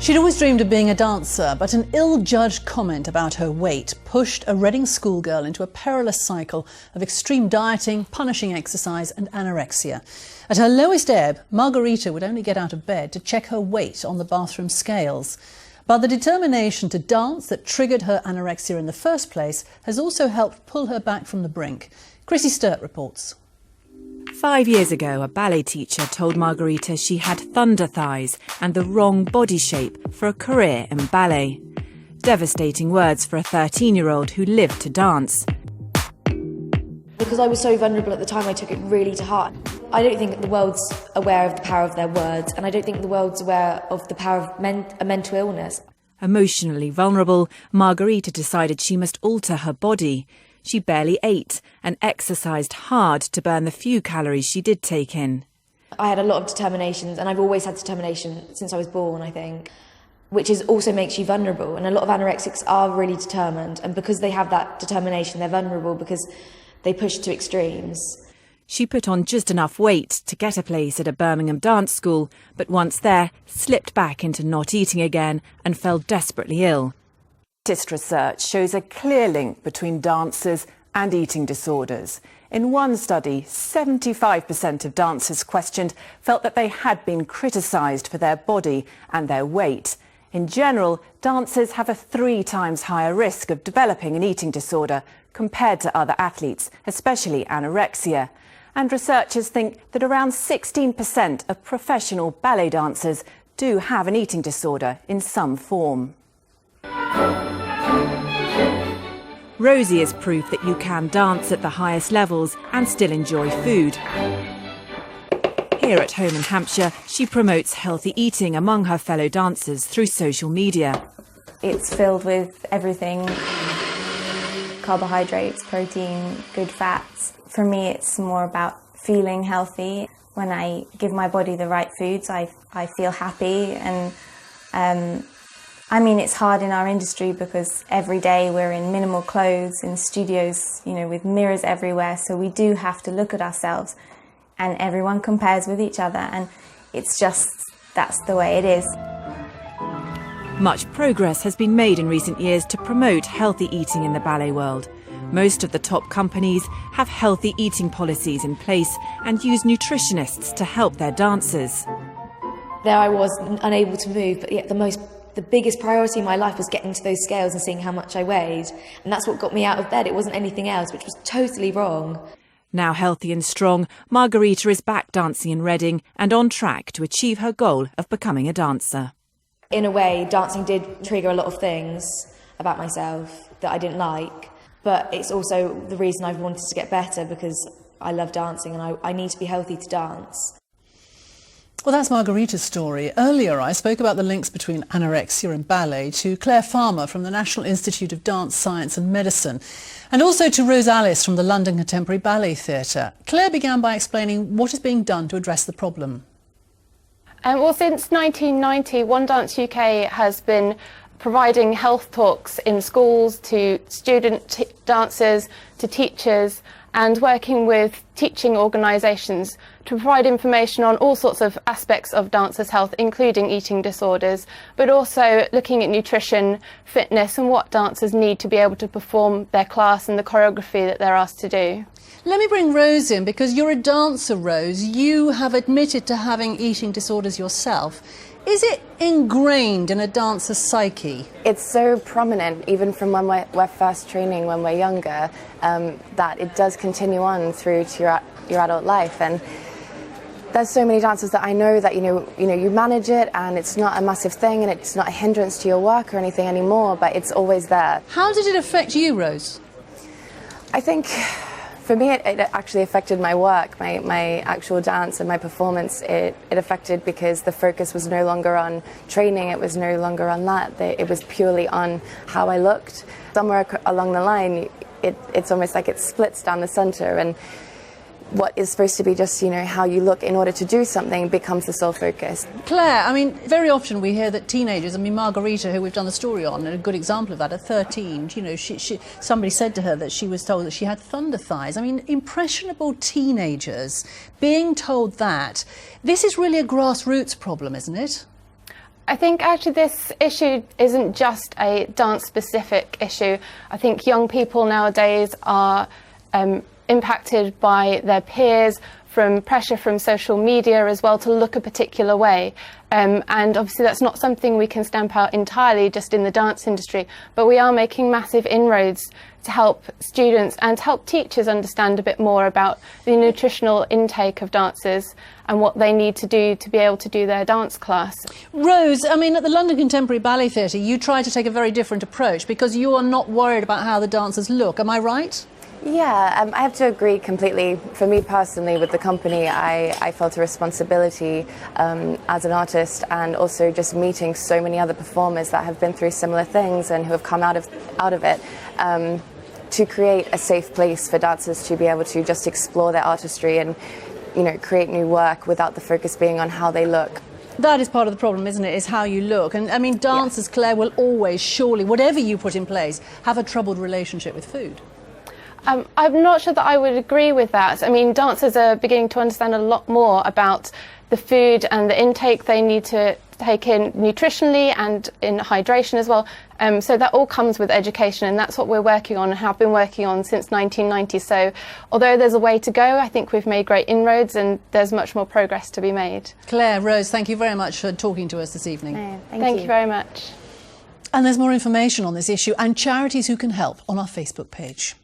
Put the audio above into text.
She'd always dreamed of being a dancer, but an ill-judged comment about her weight pushed a Reading schoolgirl into a perilous cycle of extreme dieting, punishing exercise and anorexia. At her lowest ebb, Margarita would only get out of bed to check her weight on the bathroom scales. But the determination to dance that triggered her anorexia in the first place has also helped pull her back from the brink. Chrissy Sturt reports. 5 years ago, a ballet teacher told Margarita she had thunder thighs and the wrong body shape for a career in ballet. Devastating words for a 13-year-old who lived to dance. Because I was so vulnerable at the time, I took it really to heart. I don't think the world's aware of the power of their words, and I don't think the world's aware of the power of a mental illness. Emotionally vulnerable, Margarita decided she must alter her body. She barely ate and exercised hard to burn the few calories she did take in. I had a lot of determination, and I've always had determination since I was born, I think, which also makes you vulnerable. And a lot of anorexics are really determined, and because they have that determination, they're vulnerable because they push to extremes. She put on just enough weight to get a place at a Birmingham dance school, but once there, slipped back into not eating again and fell desperately ill. Latest research shows a clear link between dancers and eating disorders. In one study, 75% of dancers questioned felt that they had been criticised for their body and their weight. In general, dancers have a 3 times higher risk of developing an eating disorder compared to other athletes, especially anorexia. And researchers think that around 16% of professional ballet dancers do have an eating disorder in some form. Rosie is proof that you can dance at the highest levels and still enjoy food. Here at home in Hampshire, she promotes healthy eating among her fellow dancers through social media. It's filled with everything: carbohydrates, protein, good fats. For me, it's more about feeling healthy. When I give my body the right foods, I feel happy. And I mean, it's hard in our industry because every day we're in minimal clothes in studios, with mirrors everywhere. So we do have to look at ourselves, and everyone compares with each other. And it's just, that's the way it is. Much progress has been made in recent years to promote healthy eating in the ballet world. Most of the top companies have healthy eating policies in place and use nutritionists to help their dancers. There I was, unable to move, but yet the biggest priority in my life was getting to those scales and seeing how much I weighed. And that's what got me out of bed. It wasn't anything else, which was totally wrong. Now healthy and strong, Margarita is back dancing in Reading and on track to achieve her goal of becoming a dancer. In a way, dancing did trigger a lot of things about myself that I didn't like. But it's also the reason I've wanted to get better, because I love dancing and I need to be healthy to dance. Well, that's Margarita's story. Earlier, I spoke about the links between anorexia and ballet to Claire Farmer from the National Institute of Dance, Science and Medicine, and also to Rose Alice from the London Contemporary Ballet Theatre. Claire began by explaining what is being done to address the problem. Well, since 1990, One Dance UK has been providing health talks in schools to student dancers, to teachers, and working with teaching organisations to provide information on all sorts of aspects of dancers' health, including eating disorders, but also looking at nutrition, fitness, and what dancers need to be able to perform their class and the choreography that they're asked to do. Let me bring Rose in, because you're a dancer, Rose. You have admitted to having eating disorders yourself. Is it ingrained in a dancer's psyche? It's so prominent, even from when we're first training, when we're younger, that it does continue on through to your adult life. And there's so many dancers that I know that you manage it, and it's not a massive thing, and it's not a hindrance to your work or anything anymore, but it's always there. How did it affect you, Rose? I think for me, it actually affected my work, my actual dance and my performance. It affected because the focus was no longer on training, it was no longer on that. It was purely on how I looked. Somewhere along the line, it's almost like it splits down the center, and what is supposed to be just, how you look in order to do something becomes the sole focus. Claire, I mean, very often we hear that teenagers, Margarita, who we've done the story on, and a good example of that, at 13, somebody said to her that she was told that she had thunder thighs. I mean, impressionable teenagers being told that. This is really a grassroots problem, isn't it? I think actually this issue isn't just a dance-specific issue. I think young people nowadays are impacted by their peers, from pressure from social media as well to look a particular way. And obviously that's not something we can stamp out entirely just in the dance industry, but we are making massive inroads to help students and to help teachers understand a bit more about the nutritional intake of dancers and what they need to do to be able to do their dance class. Rose, I mean, at the London Contemporary Ballet Theatre, you try to take a very different approach because you are not worried about how the dancers look. Am I right? Yeah, I have to agree completely. For me personally, with the company, I felt a responsibility as an artist, and also just meeting so many other performers that have been through similar things and who have come out of it, to create a safe place for dancers to be able to just explore their artistry and, you know, create new work without the focus being on how they look. That is part of the problem, isn't it, is how you look. And I mean, dancers, Claire, will always, surely, whatever you put in place, have a troubled relationship with food. I'm not sure that I would agree with that. I mean, dancers are beginning to understand a lot more about the food and the intake they need to take in nutritionally and in hydration as well. So that all comes with education, and that's what we're working on and have been working on since 1990. So although there's a way to go, I think we've made great inroads and there's much more progress to be made. Claire, Rose, thank you very much for talking to us this evening. Thank you very much. And there's more information on this issue and charities who can help on our Facebook page.